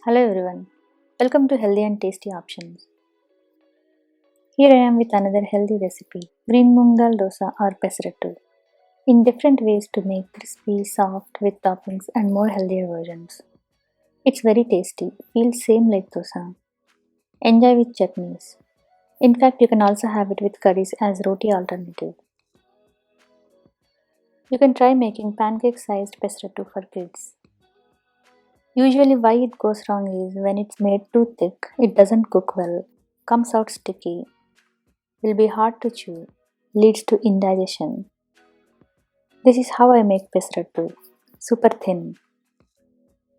Hello everyone, welcome to Healthy and Tasty Options. Here I am with another healthy recipe, Green Moong Dosa or Pesarattu, in different ways to make crispy, soft with toppings and more healthier versions. It's very tasty, feels same like dosa. Enjoy with chutneys. In fact, you can also have it with curries as roti alternative. You can try making pancake-sized Pesarattu for kids. Usually why it goes wrong is when it's made too thick, it doesn't cook well, comes out sticky, will be hard to chew, leads to indigestion. This is how I make Pesarattu, super thin.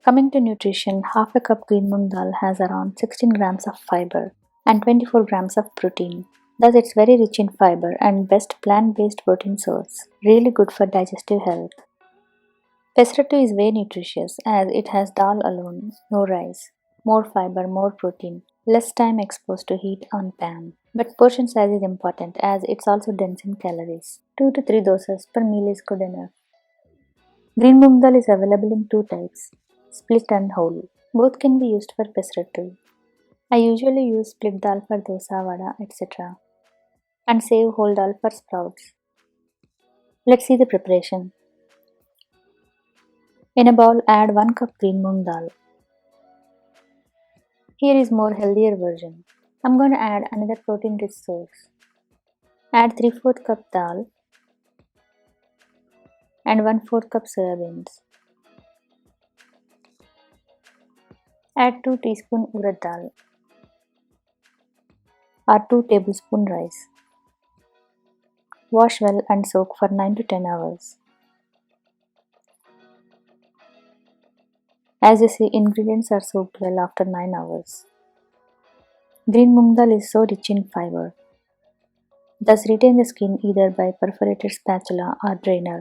Coming to nutrition, half a cup green moong dal has around 16 grams of fiber and 24 grams of protein. Thus it's very rich in fiber and best plant-based protein source, really good for digestive health. Pesarattu is very nutritious as it has dal alone, no rice, more fiber, more protein, less time exposed to heat on pan. But portion size is important as it's also dense in calories. 2 to 3 dosas per meal is good enough. Green moong dal is available in two types, split and whole. Both can be used for Pesarattu. I usually use split dal for dosa, vada, etc. and save whole dal for sprouts. Let's see the preparation. In a bowl, add 1 cup green moong dal. Here is more healthier version. I'm going to add another protein rich source. Add 3/4 cup dal and 1/4 cup soya beans. Add 2 teaspoon urad dal or 2 tablespoon rice. Wash well and soak for 9 to 10 hours. As you see, ingredients are soaked well after 9 hours. Green moong dal is so rich in fiber. Thus retain the skin either by perforated spatula or drainer.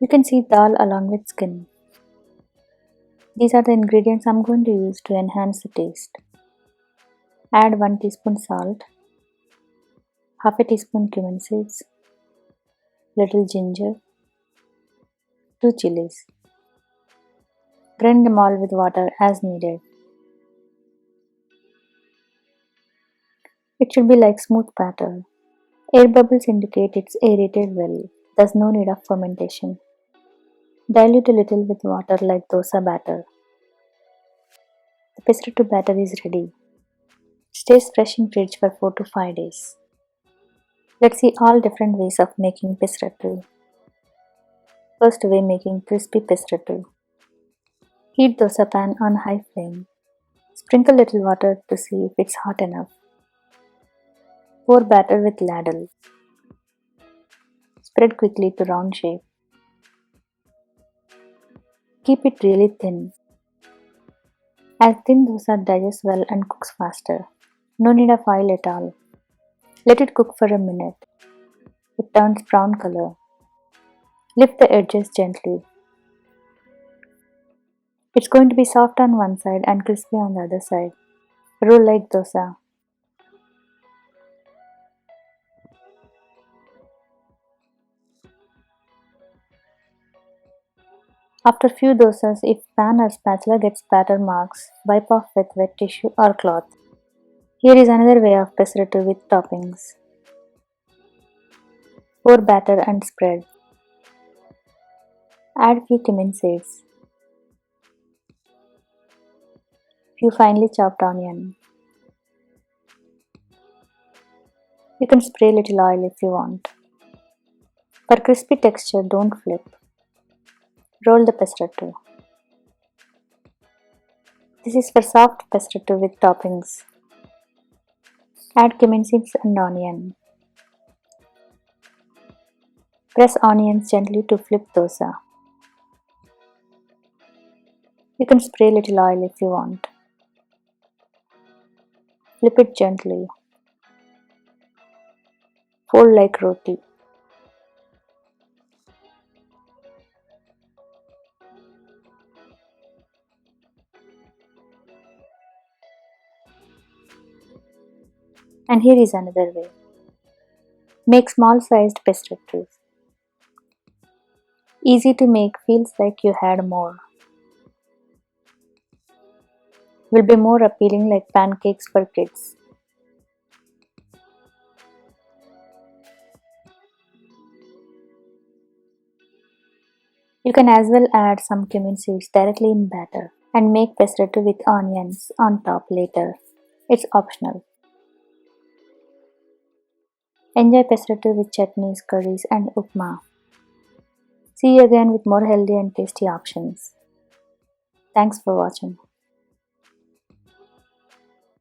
You can see dal along with skin. These are the ingredients I'm going to use to enhance the taste. Add 1 teaspoon salt, half a teaspoon cumin seeds, little ginger, 2 chilies. Grind them all with water as needed. It should be like smooth batter. Air bubbles indicate it's aerated well, thus no need of fermentation. Dilute a little with water like dosa batter. The Pesarattu batter is ready. It stays fresh in fridge for 4 to 5 days. Let's see all different ways of making Pesarattu. First way, making crispy Pesarattu. Heat dosa pan on high flame. Sprinkle little water to see if it's hot enough. Pour batter with ladle. Spread quickly to round shape. Keep it really thin, as thin dosa digests well and cooks faster. No need of oil at all. Let it cook for a minute. It turns brown color. Lift the edges gently. It's going to be soft on one side and crispy on the other side. Roll like dosa. After few dosas, if pan or spatula gets batter marks, wipe off with wet tissue or cloth. Here is another way of Pesarattu with toppings. Pour batter and spread. Add few cumin seeds. Few finely chopped onion. You can spray little oil if you want. For crispy texture, don't flip. Roll the Pesarattu. This is for soft Pesarattu with toppings. Add cumin seeds and onion. Press onions gently to flip dosa. You can spray little oil if you want. Flip it gently. Fold like roti. And here is another way. Make small sized Pesarattus. Easy to make, feels like you had more. will be more appealing like pancakes for kids. You can as well add some cumin seeds directly in batter and make pesarattu with onions on top later. It's optional. Enjoy pesarattu with chutneys, curries and upma. See you again with more healthy and tasty options. Thanks for watching.